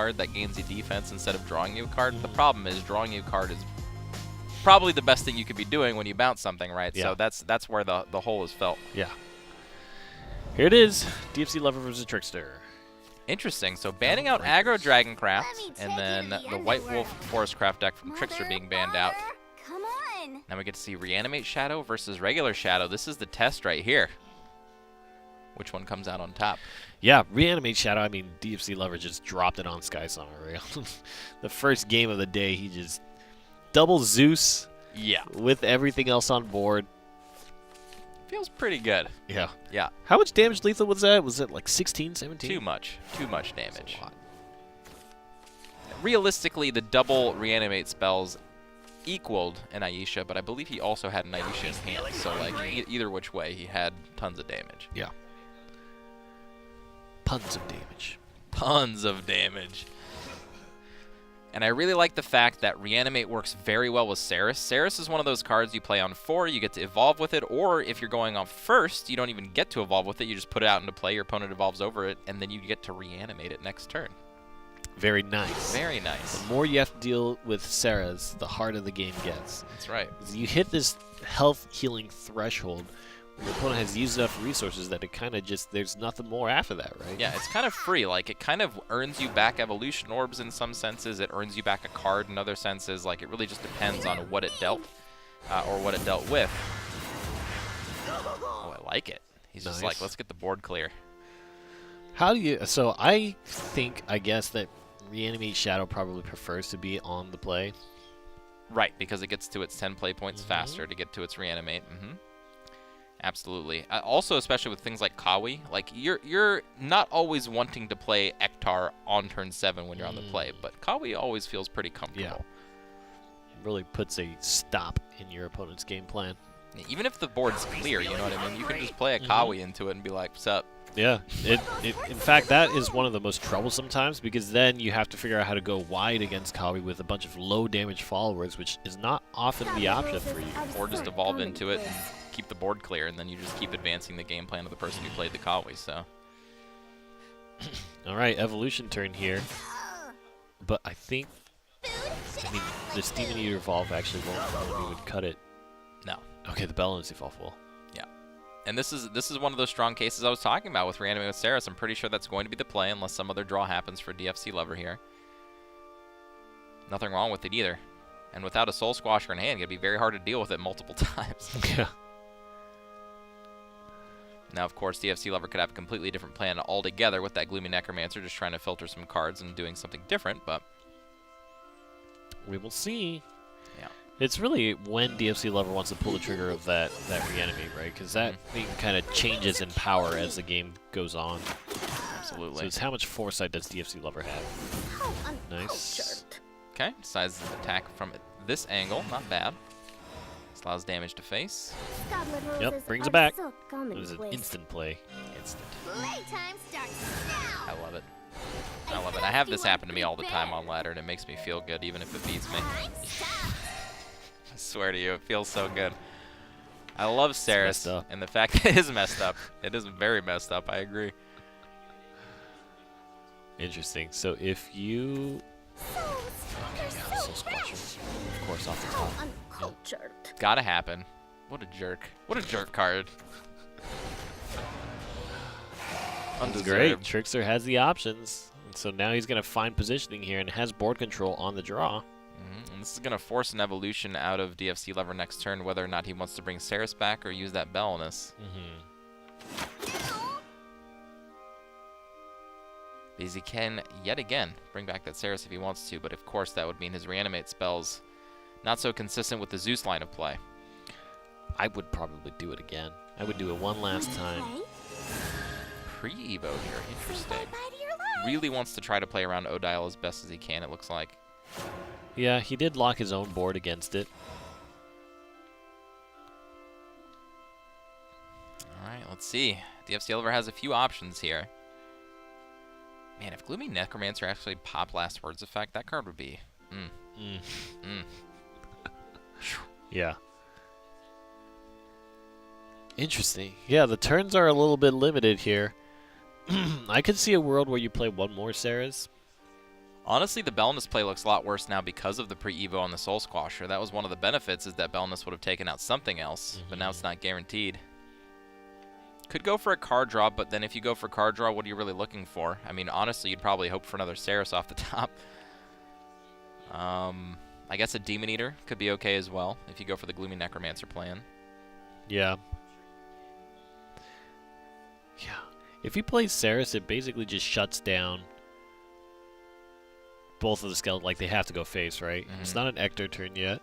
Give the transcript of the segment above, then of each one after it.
card that gains you defense instead of drawing you a card. The problem is drawing you a card is probably the best thing you could be doing when you bounce something, right? Yeah. So that's where the hole is felt. Yeah. Here it is. DFCLOVER versus Trickster. Interesting. So banning out Aggro Dragoncraft, and then the White Wolf Forestcraft deck from Trickster being banned out. Come on. Now we get to see Reanimate Shadow versus regular Shadow. This is the test right here. Which one comes out on top? Yeah, Reanimate Shadow. I mean, DFCLOVER just dropped it on Skysong. The first game of the day, he just double Zeus. Yeah. With everything else on board. Feels pretty good. Yeah. Yeah. How much damage lethal was that? Was it like 16, 17? Too much. Too much damage. That's a lot. Realistically, the double reanimate spells equaled an Aisha, but I believe he also had an Aisha in hand. So, like, either which way, he had tons of damage. Yeah. Tons of damage. Tons of damage. And I really like the fact that Reanimate works very well with Saris. Saris is one of those cards you play on 4, you get to evolve with it, or if you're going off first, you don't even get to evolve with it, you just put it out into play, your opponent evolves over it, and then you get to reanimate it next turn. Very nice. Very nice. The more you have to deal with Saras, the harder the game gets. That's right. You hit this health healing threshold when your opponent has used enough resources that it kind of just, there's nothing more after that, right? Yeah, it's kind of free. Like, it kind of earns you back evolution orbs in some senses. It earns you back a card in other senses. Like, it really just depends on what it dealt or what it dealt with. Oh, I like it. He's just like, let's get the board clear. How do you... So, I guess that Reanimate Shadow probably prefers to be on the play. Right, because it gets to its 10 play points faster to get to its reanimate. Absolutely. Also, especially with things like Kawi, like you're not always wanting to play Ektar on turn 7 when you're on the play, but Kawi always feels pretty comfortable. Yeah. Really puts a stop in your opponent's game plan. Even if the board's clear, you know what I mean? You can just play a Kawi into it and be like, what's up? Yeah. In fact, that is one of the most troublesome times because then you have to figure out how to go wide against Kawi with a bunch of low damage followers, which is not often the option for you. Or just evolve into it and keep the board clear, and then you just keep advancing the game plan of the person who played the Kawi, so. All right, evolution turn here. But I mean, the Demon Eater Evolve actually won't even cut it. No. Okay, the Balance Evolve will. Yeah. And this is one of those strong cases I was talking about with Reanimate with Saris. I'm pretty sure that's going to be the play unless some other draw happens for DFCLOVER here. Nothing wrong with it either. And without a Soul Squasher in hand, it'd be very hard to deal with it multiple times. Yeah. Now, of course, DFCLOVER could have a completely different plan altogether with that Gloomy Necromancer, just trying to filter some cards and doing something different, but we will see. Yeah. It's really when DFCLOVER wants to pull the trigger of that reanimate, right? Because that thing kind of changes in power as the game goes on. Absolutely. So it's how much foresight does DFCLOVER have? Nice. Okay, decides to attack from this angle. Not bad. This allows damage to face. Yep, brings it back. It was an instant play. Instant. Playtime starts now. I love it. I love it. I have this happen to me all the time on ladder, and it makes me feel good, even if it beats me. I swear to you, it feels so good. I love Saris, and the fact that it is messed up. It is very messed up, I agree. Interesting. So if you... Soul Squasher, of course, off the top. Uncultured. Gotta happen. What a jerk. What a jerk card. That's great. Trickster has the options. And so now he's going to find positioning here and has board control on the draw. And this is going to force an evolution out of DFCLOVER next turn, whether or not he wants to bring Saris back or use that Belinus. Because he can, yet again, bring back that Saris if he wants to, but of course that would mean his reanimate spells not so consistent with the Zeus line of play. I would probably do it again. I would do it one last time. Pre-Evo here, interesting. Really wants to try to play around Odile as best as he can, it looks like. Yeah, he did lock his own board against it. Alright, let's see. DFCLOVER has a few options here. Man, if Gloomy Necromancer actually popped Last Words Effect, that card would be... Yeah. Interesting. Yeah, the turns are a little bit limited here. I could see a world where you play one more Saras. Honestly, the Bellinus play looks a lot worse now because of the pre-evo on the Soul Squasher. That was one of the benefits, is that Bellinus would have taken out something else, but now it's not guaranteed. Could go for a card draw, but then if you go for card draw, what are you really looking for? I mean, honestly, you'd probably hope for another Saris off the top. I guess a Demon Eater could be okay as well if you go for the Gloomy Necromancer plan. Yeah. Yeah. If he plays Saris, it basically just shuts down both of the skeletons. Like, they have to go face, right? It's not an Ector turn yet.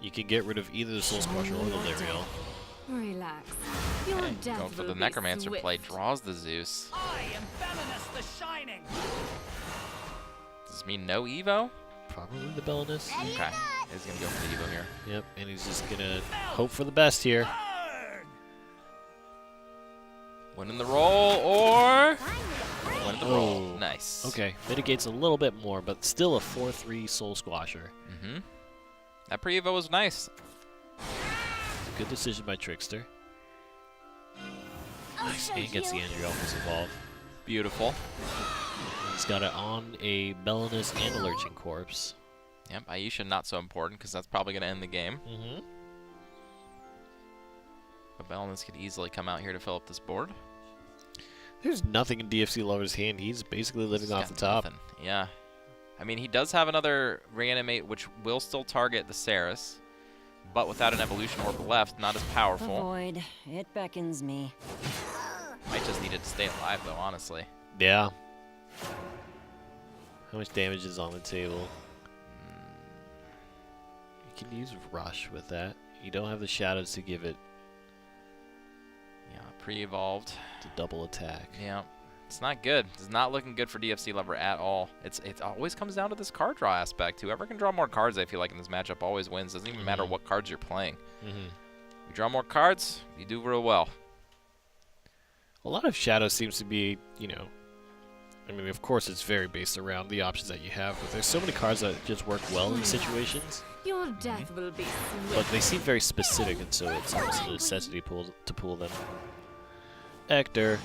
You can get rid of either the Soul Squasher or the Lyriel. Relax. Your death Going for will the be Necromancer swift. play, draws the Zeus. I am Bellinus the Shining. Does this mean no Evo? Probably the Bellinus. Okay. He's going to go for the Evo here. Yep, and he's just gonna hope for the best here. Burn! Winning the roll, or... Winning the roll. Oh. Nice. Okay, mitigates a little bit more, but still a 4-3 Soul Squasher. That pre-Evo was nice. Good decision by Trickster. Nice. And gets the Andrielphus evolved. Beautiful. He's got it on a Bellinus and a Lurching Corpse. Yep, Aisha not so important because that's probably going to end the game. But Bellinus could easily come out here to fill up this board. There's nothing in DFCLOVER's hand. He's basically living He's off got the top. nothing. Yeah. I mean, he does have another Reanimate, which will still target the Saris, but without an Evolution Orb left, not as powerful. Avoid. It beckons me. Might just need it to stay alive, though, honestly. Yeah. How much damage is on the table? You can use Rush with that. You don't have the shadows to give it Yeah, pre-evolved. to double attack. Yeah. It's not good. It's not looking good for DFCLOVER at all. It always comes down to this card draw aspect. Whoever can draw more cards, I feel like, in this matchup always wins. Doesn't even matter what cards you're playing. You draw more cards, you do real well. A lot of Shadow seems to be, you know, I mean, of course, it's very based around the options that you have, but there's so many cards that just work well in situations. Your death will be swift. But they seem very specific, and so it's almost a necessity to pull them. Ector.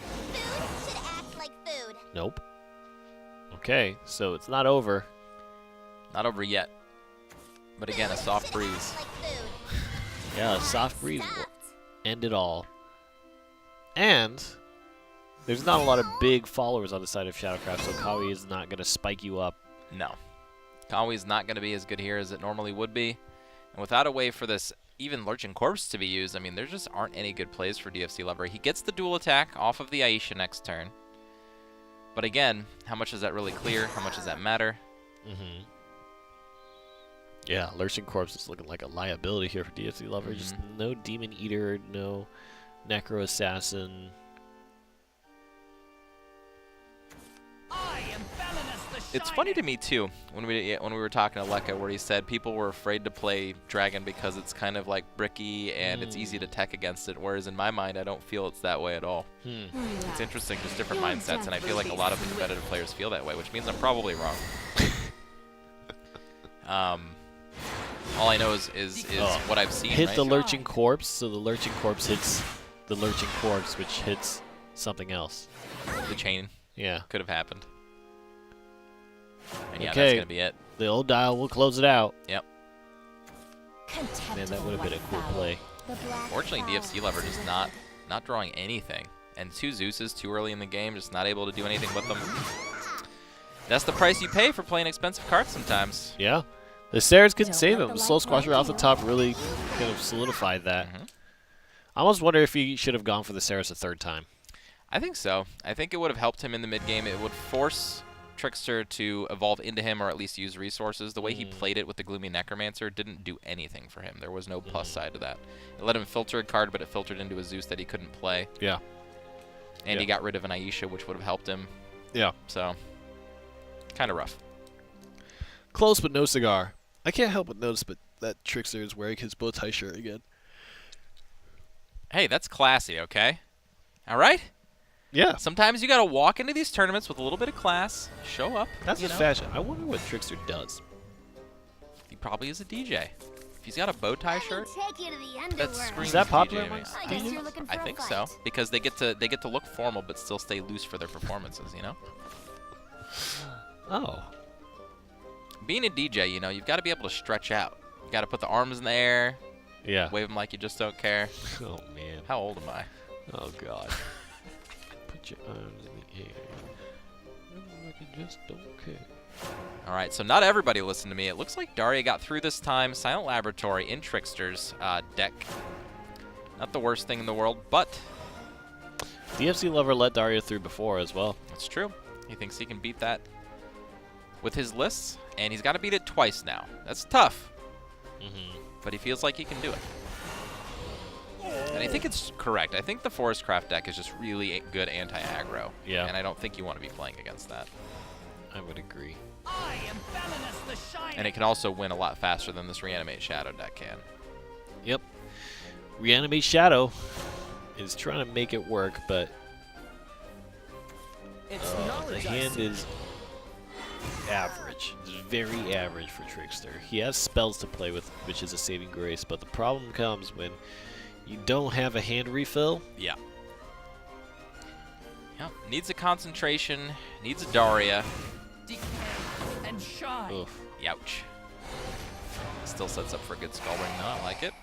Food should act like food. Nope. Okay, so it's not over. Not over yet. But again, a soft breeze. Like food. Yeah, a soft breeze will end it all. And there's not a lot of big followers on the side of Shadowcraft, so Kawi is not going to spike you up. No. Kawi's not going to be as good here as it normally would be. And without a way for this even Lurching Corpse to be used, I mean, there just aren't any good plays for DFCLOVER. He gets the dual attack off of the Aisha next turn. But again, how much does that really clear? How much does that matter? Yeah, Lurching Corpse is looking like a liability here for DFCLOVER. Just no Demon Eater, no Necro Assassin. I am Bellinus the It's funny to me too when we were talking to Lekka, where he said people were afraid to play Dragon because it's kind of like bricky and it's easy to tech against it. Whereas in my mind, I don't feel it's that way at all. It's interesting, just different mindsets, and I feel like a lot of the competitive players feel that way, which means I'm probably wrong. All I know is what I've seen. Hit right? the Lurching Corpse, so the Lurching Corpse hits the Lurching Corpse, which hits something else. The chain Yeah. could have happened. And yeah, Okay. that's gonna be it. The old dial will close it out. Yep. Man, that would have been a cool play. Fortunately, DFCLOVER just not drawing anything, and 2 Zeuses too early in the game, just not able to do anything with them. That's the price you pay for playing expensive cards sometimes. Yeah. The Saris couldn't Don't save let him. the The Soul light Squasher off the break top really kind of solidified that. I almost wonder if he should have gone for the Saris a third time. I think so. I think it would have helped him in the mid game. It would force Trickster to evolve into him, or at least use resources. The way he played it with the Gloomy Necromancer didn't do anything for him. There was no plus side to that. It let him filter a card, but it filtered into a Zeus that he couldn't play. Yeah. And he got rid of an Aisha, which would have helped him. Yeah. So, kind of rough. Close but no cigar. I can't help but notice but that Trickster is wearing his bow tie shirt again. Hey, that's classy, okay? All right? Yeah. Sometimes you got to walk into these tournaments with a little bit of class, show up. That's you a know? fashion. I wonder what Trickster does. He probably is a DJ. If he's got a bow tie shirt, Take you to the that underworld. screams Is that popular DJ, man. amongst I guess you're looking for I a think fight. so, because they get to look formal but still stay loose for their performances, you know? Oh. Being a DJ, you know, you've got to be able to stretch out. You got to put the arms in the air, Yeah. wave them like you just don't care. Oh, man. How old am I? Oh, God. Put your arms in the air. Like you just don't care. All right, so not everybody listened to me. It looks like Daria got through this time. Silent Laboratory in Trickster's deck. Not the worst thing in the world, but DFCLOVER let Daria through before as well. it's true. He thinks he can beat that with his lists, and he's got to beat it twice now. That's tough, but he feels like he can do it. And I think it's correct. I think the Forestcraft deck is just really good anti-aggro. Yeah. And I don't think you want to be playing against that. I would agree. I am Belinus the Shining. And it can also win a lot faster than this Reanimate Shadow deck can. Yep. Reanimate Shadow is trying to make it work, but It's the knowledge I hand seek. is average. It's very average for Trickster. He has spells to play with, which is a saving grace, but the problem comes when you don't have a hand refill. Yeah. Yep. Needs a concentration. Needs a Daria. Decay and shine. Oof. Youch. Still sets up for a good skull ring though. I like it.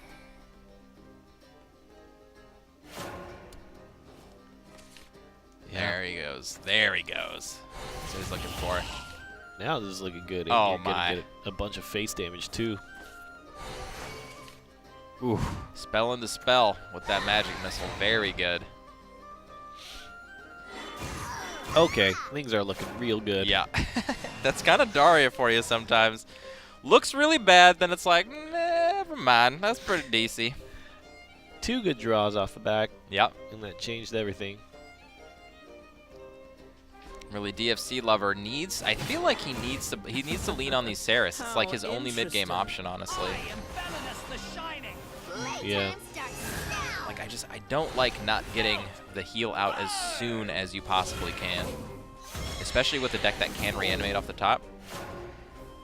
Yeah. There he goes. There he goes. That's what he's looking for. Now this is looking good. And Oh, you're gonna my. get a bunch of face damage too. Oof. Spell into spell with that magic missile. Very good. Okay, things are looking real good. Yeah. That's kind of Daria for you sometimes. Looks really bad, then it's like, never mind. That's pretty decent. 2 good draws off the back, Yep. and that changed everything. Really, DFCLOVER needs. I feel like he needs to lean on these Saris. It's like his How only mid-game interesting. option, honestly. I am Belinus the Shining. Yeah. Playtime starts now. Like I don't like not getting the heal out as soon as you possibly can, especially with a deck that can reanimate off the top.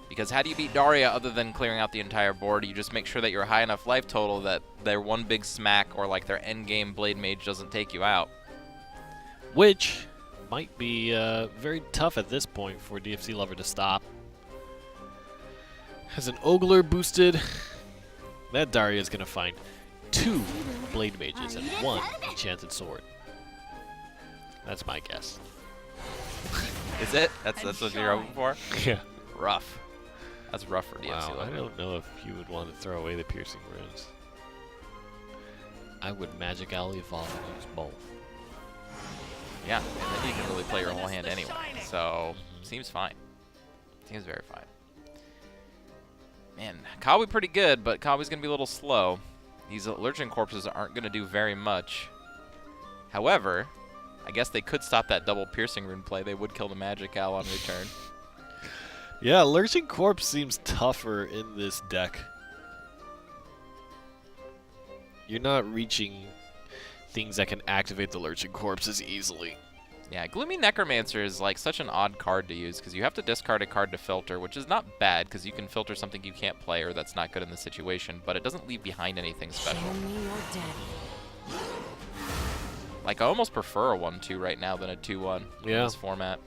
Because how do you beat Daria other than clearing out the entire board? You just make sure that you're high enough life total that their one big smack or like their end game Blade Mage doesn't take you out. Which might be very tough at this point for DFCLOVER to stop. Has an Ogler boosted. That Daria is going to find 2 Blade Mages and 1 Enchanted Sword. That's my guess. Is it? That's what you're hoping for? Yeah. Rough. That's rough for Wow, I DFCLOVER. don't know if you would want to throw away the Piercing Runes. I would Magic Owl Evolve and use both. Yeah, and then you can really play your whole hand anyway. So, seems fine. Seems very fine. Man, Kawi pretty good, but Kawi's going to be a little slow. These Lurching Corpses aren't going to do very much. However, I guess they could stop that double Piercing Rune play. They would kill the Magic Owl on return. Yeah, Lurching Corpse seems tougher in this deck. You're not reaching things that can activate the Lurching Corpse as easily. Yeah, Gloomy Necromancer is like such an odd card to use because you have to discard a card to filter, which is not bad because you can filter something you can't play or that's not good in the situation, but it doesn't leave behind anything special. Show me your daddy. Like, I almost prefer a 1-2 right now than a 2-1 in Yeah. this format.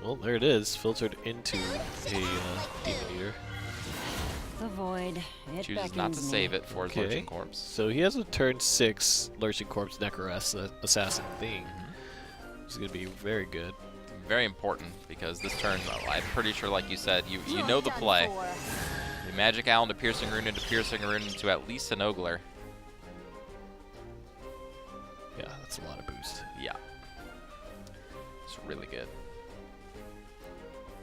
Well, there it is, filtered into a Demon Eater. The void. It Chooses not to beckons save me. it for his Okay. Lurching Corpse. So he has a turn 6 Lurching Corpse Assassin thing. It's going to be very good. Very important because this turn, I'm pretty sure, like you said, you You're know the done play. for. The Magic Owl into Piercing Rune into at least an Ogler. Yeah, that's a lot of boost. Yeah. It's really good.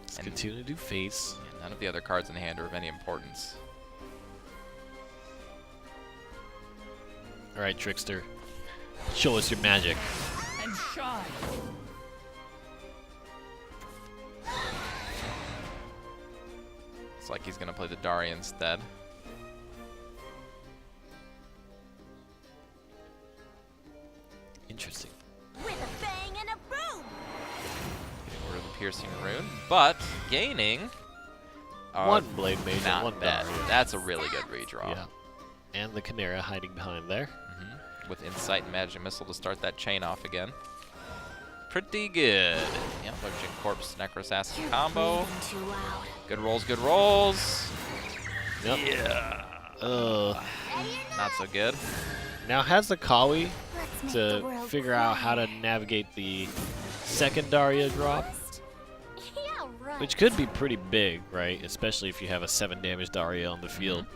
Let's And- continue to do face. None of the other cards in hand are of any importance. All right, Trickster. Show us your magic. And shine. It's like he's going to play the Daria instead. Interesting. With a bang and a boom. Getting rid of the Piercing Rune, but gaining... 1 Blade Mage and Not 1 bad. Daria. That's a really good redraw. Yeah. And the Chimera hiding behind there. With Insight and Magic Missile to start that chain off again. pretty good. Yep, Lurching Corpse, Necrosassin combo. Breathing too loud. Good rolls, good rolls. Yep. Yeah. Not so good. Now has the Kawi Let's make the to world figure out how to cry. navigate the second Daria drop, Yeah, right. which could be pretty big, right? Especially if you have a 7 damage Daria on the field.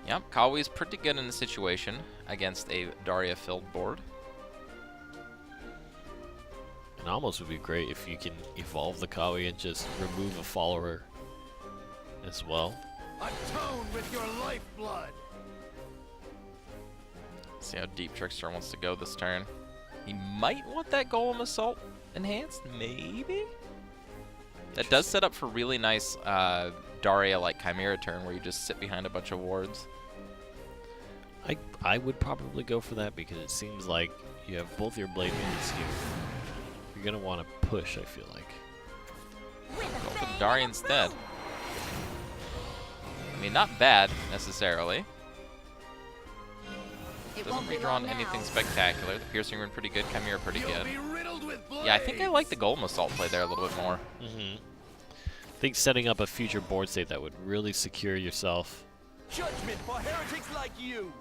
Yep, Kawi's pretty good in the situation against a Daria-filled board. And almost would be great if you can evolve the Kawi and just remove a follower as well. Atone with your lifeblood. See how deep Trickster wants to go this turn. He might want that Golem Assault enhanced, maybe? That does set up for really nice Daria-like Chimera turn where you just sit behind a bunch of wards. I would probably go for that because it seems like you have both your Blade Minions here. You're going to want to push, I feel like. Go for the Daria instead. I mean, not bad, necessarily. Doesn't redraw anything spectacular. The Piercing Rune pretty good, Chimera pretty good. Be riddled with Yeah, I think I like the Golem Assault play there a little bit more. I think setting up a future board state that would really secure yourself. judgment for heretics like you.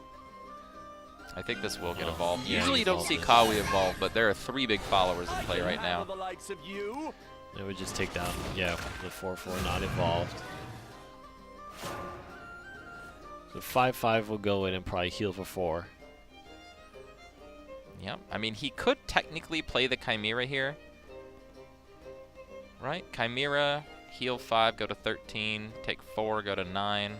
I think this will get evolved. yeah, Usually you don't evolve see this. Kawi evolve, but there are 3 big followers in play right now. The likes of you. It would just take down, yeah, the 4/4 not evolved. So 5/5 will go in and probably heal for 4. Yep. I mean, he could technically play the Chimera here. Right? Chimera, heal 5, go to 13, take 4, go to 9.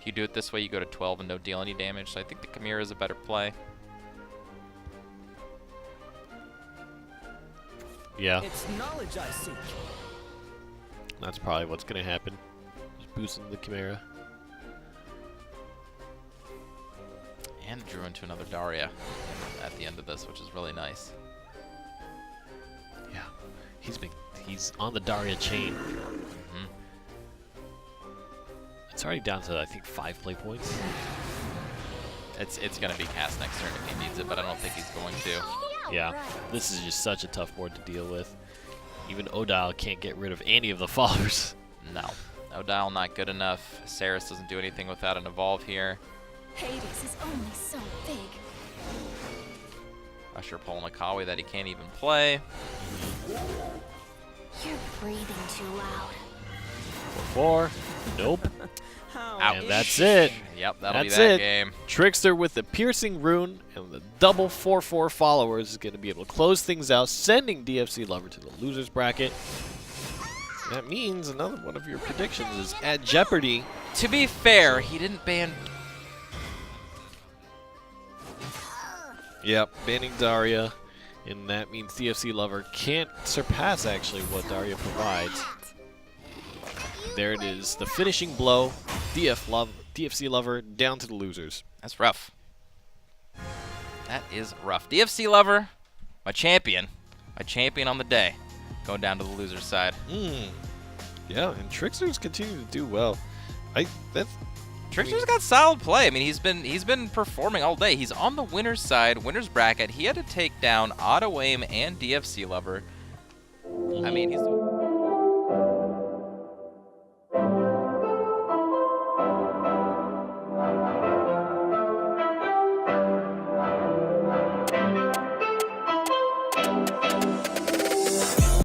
If you do it this way, you go to 12 and don't deal any damage. So I think the Chimera is a better play. Yeah, It's knowledge I seek. that's probably what's going to happen. Just boosting the Chimera. And drew into another Daria at the end of this, which is really nice. Yeah, he's on the Daria chain. It's already down to, I think, 5 play points. It's going to be cast next turn if he needs it, but I don't think he's going to. Yeah, this is just such a tough board to deal with. Even Odile can't get rid of any of the followers. No. Odile not good enough. Saris doesn't do anything without an evolve here. Hades is only so big. Usher pulling a Kawi that he can't even play. You're breathing too loud. 4/4. Nope. Ouch. And that's it. Yep, that'll be That's that it. game. Trickster with the Piercing Rune and the double 4/4 followers is going to be able to close things out, sending DFCLOVER to the losers bracket. That means another one of your predictions is at jeopardy. To be fair, he didn't ban... Yep, banning Daria, and that means DFCLOVER can't surpass actually what Daria provides. There it is, the finishing blow. DFCLOVER down to the losers. That's rough. That is rough. DFCLOVER, my champion. My champion on the day. Going down to the loser side. Yeah, and Tricksters continue to do well. Trickster's got solid play. I mean, he's been performing all day. He's on the winner's side, winner's bracket. He had to take down Auto Aim and DFCLOVER. I mean, he's doing